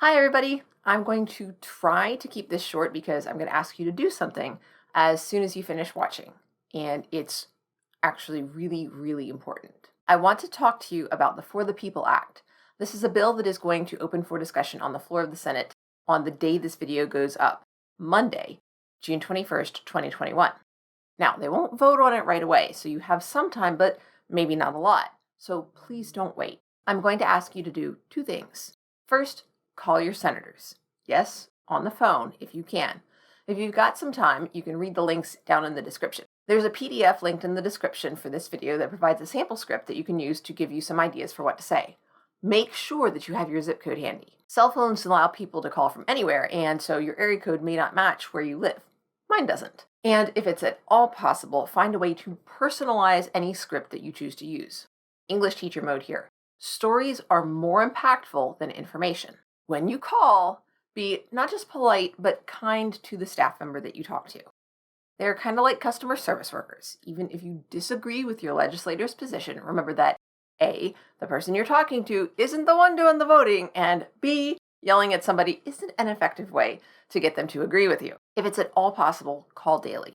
Hi, everybody. I'm going to try to keep this short because I'm going to ask you to do something as soon as you finish watching. And it's actually really, really important. I want to talk to you about the For the People Act. This is a bill that is going to open for discussion on the floor of the Senate on the day this video goes up, Monday, June 21st, 2021. Now, they won't vote on it right away, so you have some time, but maybe not a lot. So please don't wait. I'm going to ask you to do two things. First, call your senators. Yes, on the phone if you can. If you've got some time, you can read the links down in the description. There's a PDF linked in the description for this video that provides a sample script that you can use to give you some ideas for what to say. Make sure that you have your zip code handy. Cell phones allow people to call from anywhere, and so your area code may not match where you live. Mine doesn't. And if it's at all possible, find a way to personalize any script that you choose to use. English teacher mode here. Stories are more impactful than information. When you call, be not just polite, but kind to the staff member that you talk to. They're kind of like customer service workers. Even if you disagree with your legislator's position, remember that A, the person you're talking to isn't the one doing the voting, and B, yelling at somebody isn't an effective way to get them to agree with you. If it's at all possible, call daily.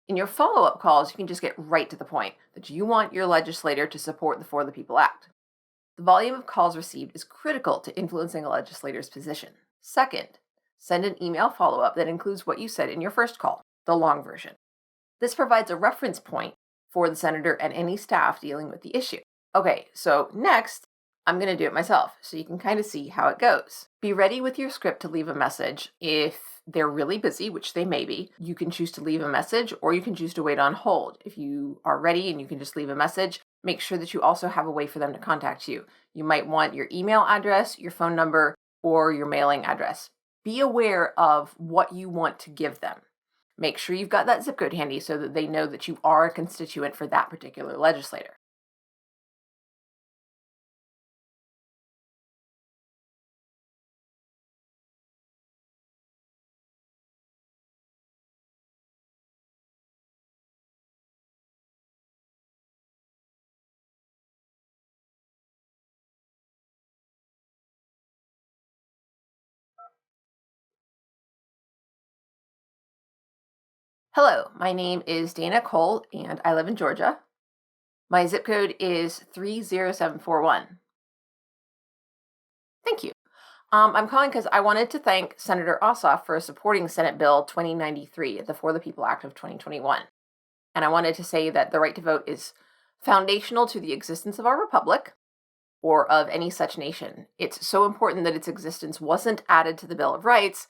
In your follow-up calls, you can just get right to the point that you want your legislator to support the For the People Act. The volume of calls received is critical to influencing a legislator's position. Second, send an email follow-up that includes what you said in your first call, the long version. This provides a reference point for the senator and any staff dealing with the issue. Okay, so next, I'm going to do it myself so you can kind of see how it goes. Be ready with your script to leave a message. If they're really busy, which they may be, you can choose to leave a message or you can choose to wait on hold. If you are ready and you can just leave a message, make sure that you also have a way for them to contact you. You might want your email address, your phone number, or your mailing address. Be aware of what you want to give them. Make sure you've got that zip code handy so that they know that you are a constituent for that particular legislator. Hello, my name is Dana Cole and I live in Georgia. My zip code is 30741. Thank you. I'm calling because I wanted to thank Senator Ossoff for supporting Senate Bill 2093, the For the People Act of 2021. And I wanted to say that the right to vote is foundational to the existence of our republic or of any such nation. It's so important that its existence wasn't added to the Bill of Rights.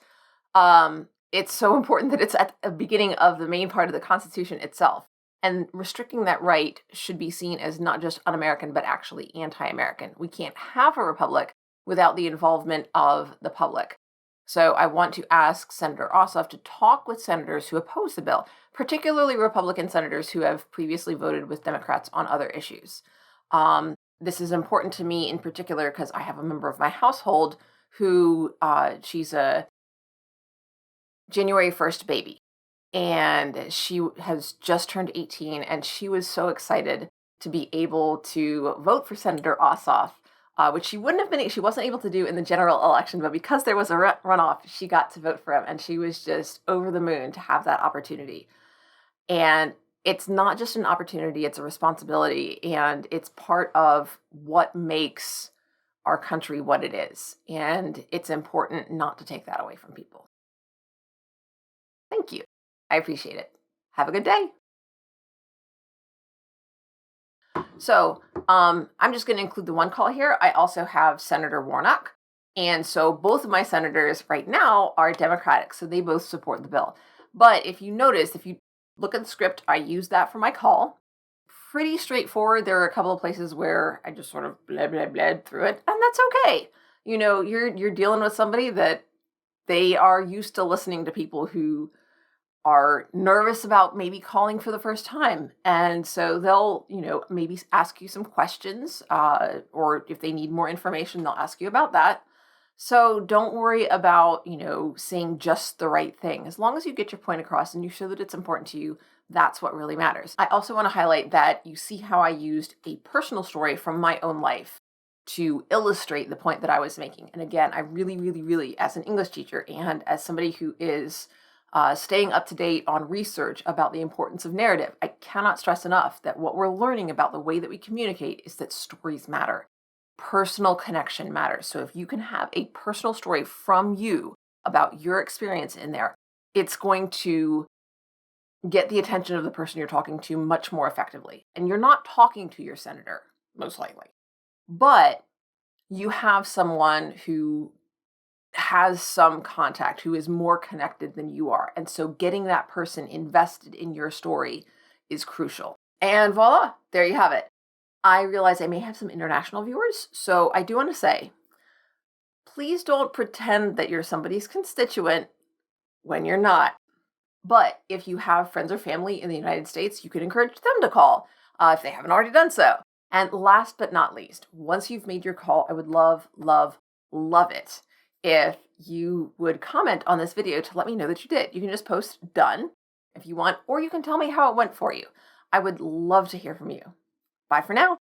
It's so important that it's at the beginning of the main part of the Constitution itself. And restricting that right should be seen as not just un-American, but actually anti-American. We can't have a republic without the involvement of the public. So I want to ask Senator Ossoff to talk with senators who oppose the bill, particularly Republican senators who have previously voted with Democrats on other issues. This is important to me in particular because I have a member of my household who she's a January 1st baby, and she has just turned 18, and she was so excited to be able to vote for Senator Ossoff, which she wouldn't have been, she wasn't able to do in the general election, but because there was a runoff, she got to vote for him, and she was just over the moon to have that opportunity. And it's not just an opportunity, it's a responsibility, and it's part of what makes our country what it is. And it's important not to take that away from people. Thank you. I appreciate it. Have a good day. So I'm just going to include the one call here. I also have Senator Warnock. And so both of my senators right now are Democratic, so they both support the bill. But if you notice, if you look at the script, I use that for my call. Pretty straightforward. There are a couple of places where I just sort of blah, blah, blah through it, and that's okay. You know, you're dealing with somebody that they are used to listening to people who are nervous about maybe calling for the first time. And so they'll, maybe ask you some questions, or if they need more information, they'll ask you about that. So don't worry about, saying just the right thing. As long as you get your point across and you show that it's important to you, that's what really matters. I also want to highlight that you see how I used a personal story from my own life to illustrate the point that I was making. And again, I really, really, really, as an English teacher and as somebody who is staying up to date on research about the importance of narrative, I cannot stress enough that what we're learning about the way that we communicate is that stories matter. Personal connection matters. So if you can have a personal story from you about your experience in there, it's going to get the attention of the person you're talking to much more effectively. And you're not talking to your senator, most likely, but you have someone who has some contact, who is more connected than you are. And so getting that person invested in your story is crucial. And voila, there you have it. I realize I may have some international viewers, so I do want to say, please don't pretend that you're somebody's constituent when you're not. But if you have friends or family in the United States, you can encourage them to call if they haven't already done so. And last but not least, once you've made your call, I would love, love, love it if you would comment on this video to let me know that you did. You can just post done if you want, or you can tell me how it went for you. I would love to hear from you. Bye for now.